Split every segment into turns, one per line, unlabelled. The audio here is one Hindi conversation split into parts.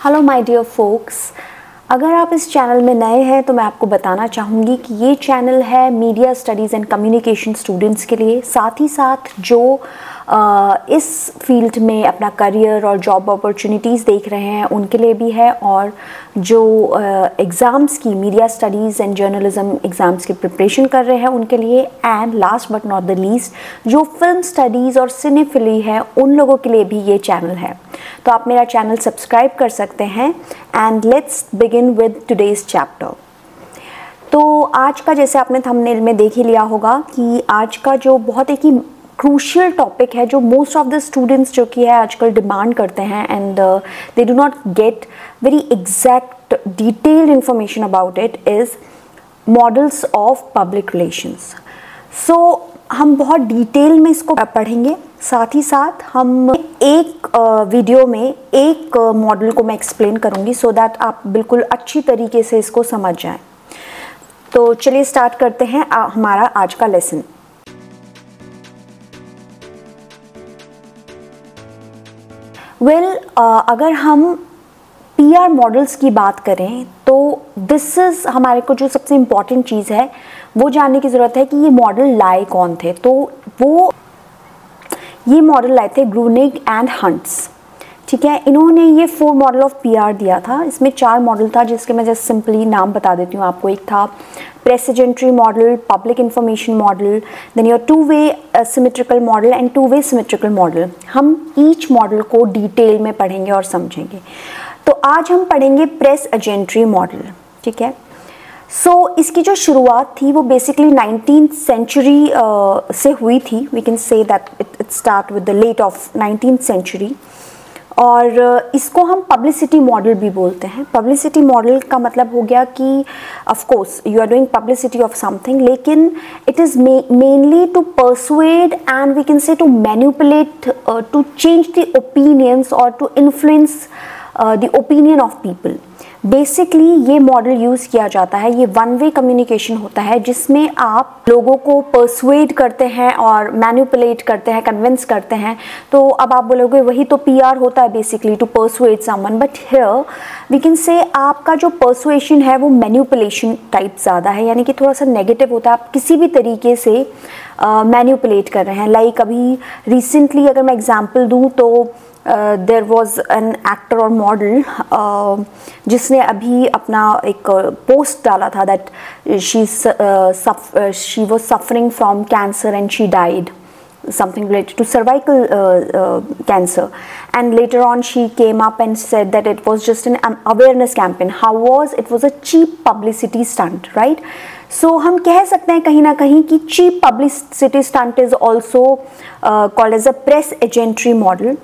हेलो माय डियर फोक्स, अगर आप इस चैनल में नए हैं तो मैं आपको बताना चाहूँगी कि ये चैनल है media studies and communication students के लिए, साथ ही साथ जो इस फील्ड में अपना करियर और जॉब अपॉर्चुनिटीज़ देख रहे हैं उनके लिए भी है, और जो एग्ज़ाम्स की media studies and journalism exams की प्रिपरेशन कर रहे हैं उनके लिए, and last but not the least जो फिल्म स्टडीज़ और सिनेफिली है उन लोगों के लिए भी ये चैनल है। तो आप मेरा चैनल सब्सक्राइब कर सकते हैं। And let's begin with today's chapter. तो आज का, जैसे आपने थंबनेल में देख ही लिया होगा, कि आज का जो बहुत एक ही क्रूशियल टॉपिक है जो मोस्ट ऑफ द स्टूडेंट्स जो कि है आजकल डिमांड करते हैं, and they do not get very exact detailed information about it, is models of public relations. So हम बहुत डिटेल में इसको पढ़ेंगे, साथ ही साथ हम एक वीडियो में एक मॉडल को मैं एक्सप्लेन करूंगी सो दैट आप बिल्कुल अच्छी तरीके से इसको समझ जाएं। तो चलिए स्टार्ट करते हैं हमारा आज का लेसन। अगर हम पीआर मॉडल्स की बात करें तो दिस इज़, हमारे को जो सबसे इम्पॉर्टेंट चीज़ है वो जानने की ज़रूरत है कि ये मॉडल लाए कौन थे। तो वो ये मॉडल लाए थे ग्रूनिग एंड हंट्स। ठीक है, इन्होंने ये 4 मॉडल ऑफ पीआर दिया था। इसमें 4 मॉडल था जिसके मैं जस्ट सिंपली नाम बता देती हूँ आपको। एक था press agentry model, public information model, then your 2 way symmetrical model and 2 way symmetrical model. हम ईच मॉडल को डिटेल में पढ़ेंगे और समझेंगे। तो आज हम पढ़ेंगे प्रेस एजेंट्री मॉडल। ठीक है, सो इसकी जो शुरुआत थी वो बेसिकली 19th सेंचुरी से हुई थी। We can say that it start with the late of 19th century, और इसको हम पब्लिसिटी मॉडल भी बोलते हैं। पब्लिसिटी मॉडल का मतलब हो गया कि of course you are doing publicity of something, लेकिन it is mainly to persuade and we can say to manipulate, to change the opinions और to influence the opinion of people. Basically ये मॉडल यूज़ किया जाता है, ये 1 वे कम्युनिकेशन होता है जिसमें आप लोगों को परसुएड करते हैं और मैनिपुलेट करते हैं, कन्विंस करते हैं। तो अब आप बोलोगे वही तो पीआर होता है basically, to persuade someone, but here we can say आपका जो परसुएशन है वो मैनिपुलेशन टाइप ज़्यादा है, यानी कि थोड़ा सा नेगेटिव होता है। आप किसी भी तरीके से मैनिपुलेट कर रहे हैं। लाइक अभी रिसेंटली अगर मैं एग्जाम्पल दूँ तो देयर वॉज एन एक्टर और मॉडल जिसने अभी अपना एक पोस्ट डाला था that she was suffering from cancer and she died, something related to cervical cancer, and later on she came up and said that it was just an awareness campaign. It was a cheap publicity stunt, right? So हम कह सकते हैं कहीं ना कहीं कि cheap publicity stunt is also called as a press agentry model.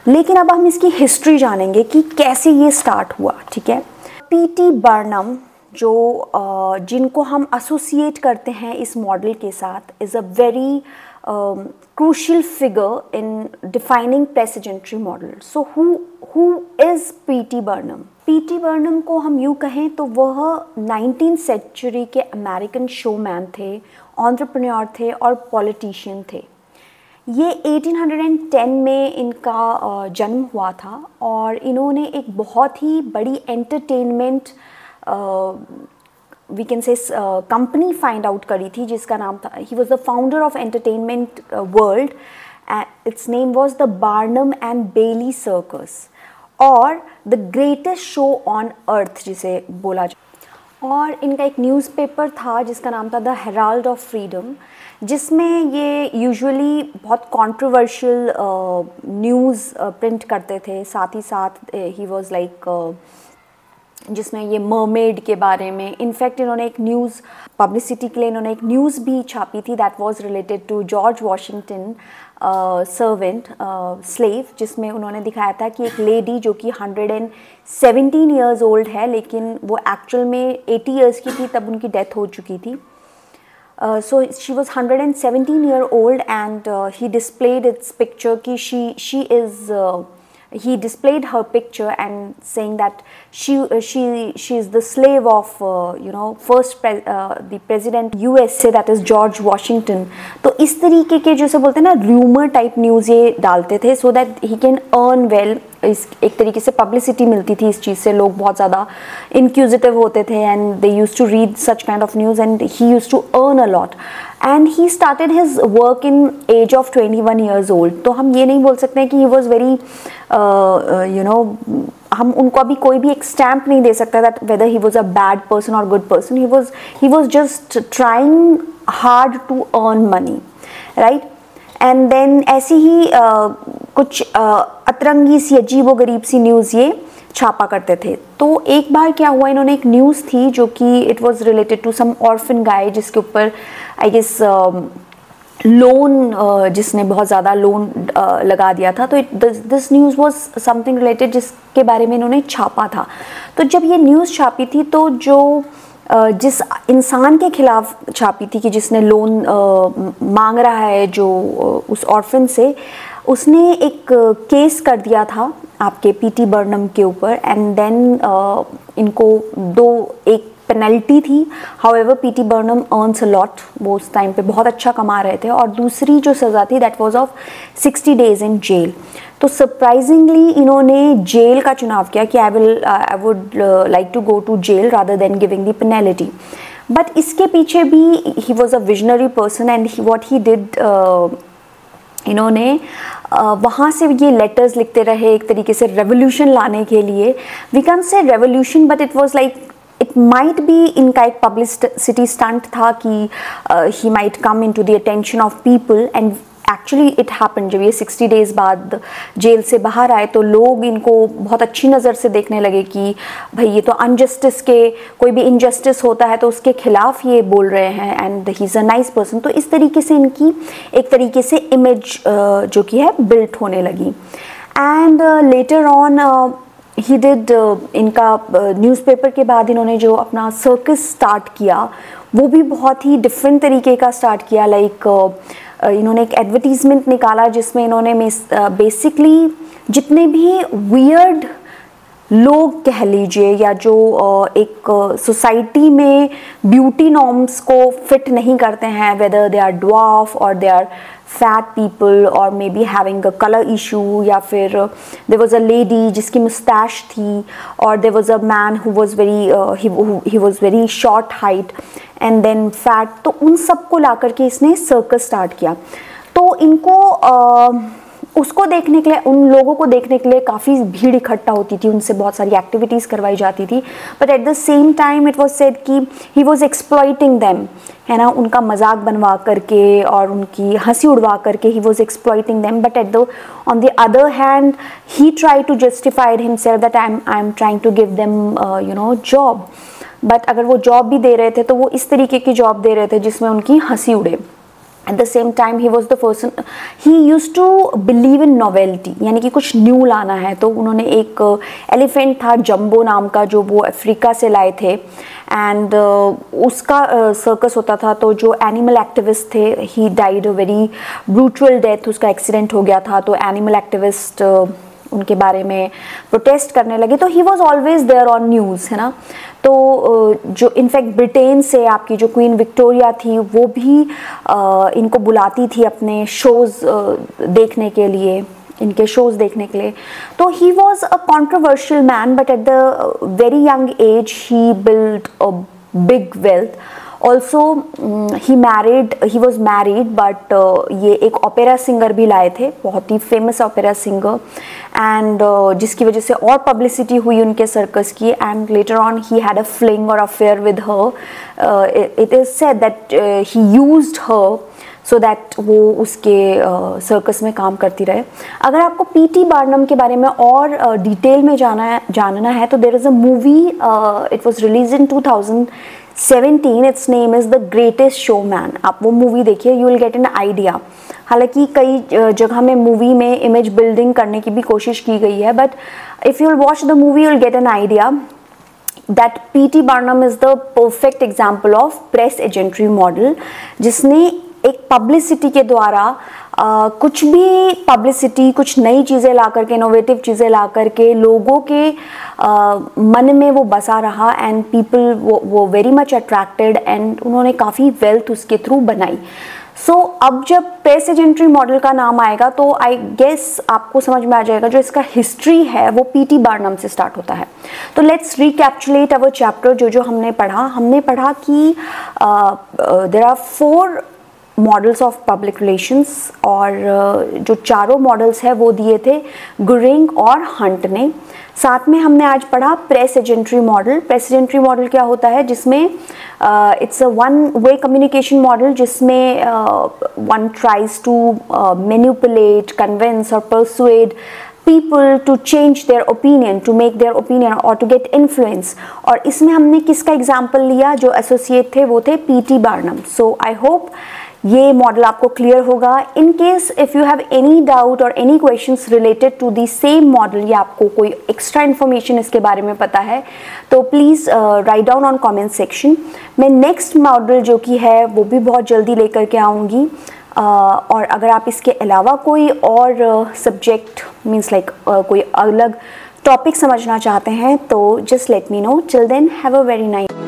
लेकिन अब हम इसकी हिस्ट्री जानेंगे कि कैसे ये स्टार्ट हुआ। ठीक है, पीटी बर्नम जो जिनको हम एसोसिएट करते हैं इस मॉडल के साथ, is a very crucial figure in defining press agentry model. So who is P.T. Barnum? P.T. Barnum को हम यूँ कहें तो वह 19th सेंचुरी के अमेरिकन शोमैन थे, एंटरप्रेन्योर थे और पॉलिटिशियन थे। ये 1810 में इनका जन्म हुआ था, और इन्होंने एक बहुत ही बड़ी entertainment we can say company find out करी थी जिसका नाम था, he was the founder of entertainment world, it's name was the Barnum and Bailey circus, और the greatest show on earth जिसे बोला जाए। और इनका एक न्यूज़पेपर था जिसका नाम था द हेराल्ड ऑफ फ्रीडम, जिसमें ये यूजुअली बहुत कंट्रोवर्शियल न्यूज़ प्रिंट करते थे। साथ ही साथ ही वॉज लाइक जिसमें ये मरमेड के बारे में, इनफैक्ट इन्होंने एक न्यूज़ पब्लिसिटी के लिए इन्होंने एक न्यूज़ भी छापी थी that was related to George Washington servant slave, जिसमें उन्होंने दिखाया था कि एक लेडी जो कि 117 ईयर्स ओल्ड है, लेकिन वो एक्चुअल में 80 ईयर्स की थी तब उनकी डेथ हो चुकी थी। So she was 117 year old and he displayed its picture कि she is he displayed her picture and saying that she is the slave of the president USA, that is George Washington. तो इस तरीके के जैसे बोलते हैं ना रूमर टाइप न्यूज़ ये डालते थे so that he can earn well. इस एक तरीके से पब्लिसिटी मिलती थी इस चीज़ से, लोग बहुत ज़्यादा इंक्यूजिटिव होते थे and they used to read such kind of news and he used to earn a lot. And he started his work in age of 21 years old. तो हम ये नहीं बोल सकते हैं कि ही वॉज वेरी हम उनको अभी कोई भी एक स्टैम्प नहीं दे सकता that whether he was a bad person और good person. He was just trying hard to earn money, right. And then ऐसी ही कुछ अतरंगी सी अजीब व गरीब सी न्यूज़ ये छापा करते थे. तो एक बार क्या हुआ, इन्होंने एक न्यूज़ थी जो कि it was related to some orphan guy जिसके ऊपर आई गेस लोन जिसने बहुत ज़्यादा लोन लगा दिया था. तो this news was something related जिसके बारे में इन्होंने छापा था. तो जब ये न्यूज़ छापी थी तो जो जिस इंसान के खिलाफ छापी थी कि जिसने लोन मांग रहा है जो उस ऑर्फन से, उसने एक केस कर दिया था आपके पीटी बर्नम के ऊपर. एंड देन इनको एक पेनल्टी थी. However PT Barnum earns a lot, वो उस टाइम पे बहुत अच्छा कमा रहे थे. और दूसरी जो सज़ा थी that was of 60 days in jail. तो सरप्राइजिंगली इन्होंने जेल का चुनाव किया कि I would like to go to jail rather than giving the penalty. But इसके पीछे भी he was a visionary person and what he did, इन्होंने वहाँ से ये लेटर्स लिखते रहे एक तरीके से रेवोल्यूशन लाने के लिए. We can say revolution but it was like it might be इनका एक पब्लिसिटी स्टंट था कि he might come in to the attention of people. And actually it happen. जब ये 60 days बाद जेल से बाहर आए तो लोग इनको बहुत अच्छी नज़र से देखने लगे कि भाई ये तो अनजस्टिस के, कोई भी इनजस्टिस होता है तो उसके खिलाफ ये बोल रहे हैं and he is a nice person. तो इस तरीके से इनकी एक तरीके से इमेज जो कि है बिल्ट होने लगी. And later on he did इनका न्यूज़पेपर के बाद इन्होंने जो अपना सर्कस स्टार्ट किया वो भी बहुत ही डिफरेंट तरीके का स्टार्ट किया. लाइक इन्होंने एक एडवर्टीज़मेंट निकाला जिसमें इन्होंने बेसिकली जितने भी वियर्ड लोग कह लीजिए या जो एक सोसाइटी में ब्यूटी नॉर्म्स को फिट नहीं करते हैं, वेदर दे आर ड्वार्फ और दे आर फैट पीपल और may be having a colour issue, या फिर देयर वाज अ लेडी जिसकी मुस्टैश थी और there was a man who was very short height and then fat. तो उन सबको ला करके इसने सर्कस स्टार्ट किया. तो इनको उसको देखने के लिए, उन लोगों को देखने के लिए काफ़ी भीड़ इकट्ठा होती थी, उनसे बहुत सारी एक्टिविटीज़ करवाई जाती थी. But at the same time it was said कि ही वाज एक्सप्लॉइटिंग देम, है ना, उनका मजाक बनवा करके और उनकी हंसी उड़वा करके he was exploiting them. But on the other hand he try to justified himself that I am trying to give them job. But अगर वो जॉब भी दे रहे थे तो वो इस तरीके की जॉब दे रहे थे जिसमें उनकी हंसी उड़े. At the same time he was the person, he used to believe in novelty, यानी कि कुछ न्यू लाना है. तो उन्होंने एक एलिफेंट था जंबो नाम का जो वो अफ्रीका से लाए थे एंड उसका सर्कस होता था. तो जो एनिमल एक्टिविस्ट थे he died a very brutal death, उसका एक्सीडेंट हो गया था. तो एनिमल एक्टिविस्ट उनके बारे में प्रोटेस्ट करने लगे. तो he was always there on news, है ना. तो जो इनफैक्ट ब्रिटेन से आपकी जो क्वीन विक्टोरिया थी वो भी इनको बुलाती थी अपने शोज़ देखने के लिए, इनके शोज़ देखने के लिए. तो he was a controversial man but at the very young age he build a big wealth. Also he was married but ये एक ओपेरा सिंगर भी लाए थे, बहुत ही फेमस ओपेरा सिंगर, एंड जिसकी वजह से और पब्लिसिटी हुई उनके सर्कस की. And later on he had a fling और affair with her. It is said that he used her so that वो उसके सर्कस में काम करती रहे. अगर आपको पीटी बार्नम के बारे में और डिटेल में जानना है तो there is a movie, it was release in 2017. It's name is the greatest showman. आप वो मूवी देखिए, you will get an idea. हालांकि कई जगह में मूवी में इमेज बिल्डिंग करने की भी कोशिश की गई है, but if you will watch the movie you will get an idea that PT Barnum is the perfect example of press agentry model, जिसने एक पब्लिसिटी के द्वारा कुछ भी पब्लिसिटी, कुछ नई चीज़ें ला करके, इनोवेटिव चीज़ें ला करके लोगों के मन में वो बसा रहा एंड पीपल वो वेरी मच अट्रैक्टेड एंड उन्होंने काफ़ी वेल्थ उसके थ्रू बनाई। सो अब जब पेस एजेंट्री मॉडल का नाम आएगा तो आई गेस आपको समझ में आ जाएगा जो इसका हिस्ट्री है वो पीटी बार्नम से स्टार्ट होता है। तो लेट्स रिकैप्चुलेट अवर चैप्टर। जो हमने पढ़ा कि there are 4 models of public relations और जो चारों मॉडल्स है वो दिए थे गुरिंग और हंट ने। साथ में हमने आज पढ़ा press agentry model. Press agentry model क्या होता है, जिसमें it's a one way communication model जिसमें one tries to manipulate, convince और persuade people to change their opinion, to make their opinion or to get influence। और इसमें हमने किसका एग्जाम्पल लिया, जो एसोसिएट थे वो थे PT Barnum. So I hope ये मॉडल आपको क्लियर होगा। In case if you have any doubt और any questions related to the same model या आपको कोई एक्स्ट्रा इन्फॉर्मेशन इसके बारे में पता है तो please write down on comment section. मैं नेक्स्ट मॉडल जो कि है वो भी बहुत जल्दी लेकर के आऊँगी। और अगर आप इसके अलावा कोई और सब्जेक्ट मीन्स लाइक कोई अलग टॉपिक समझना चाहते हैं तो just let me know. Till then have a very nice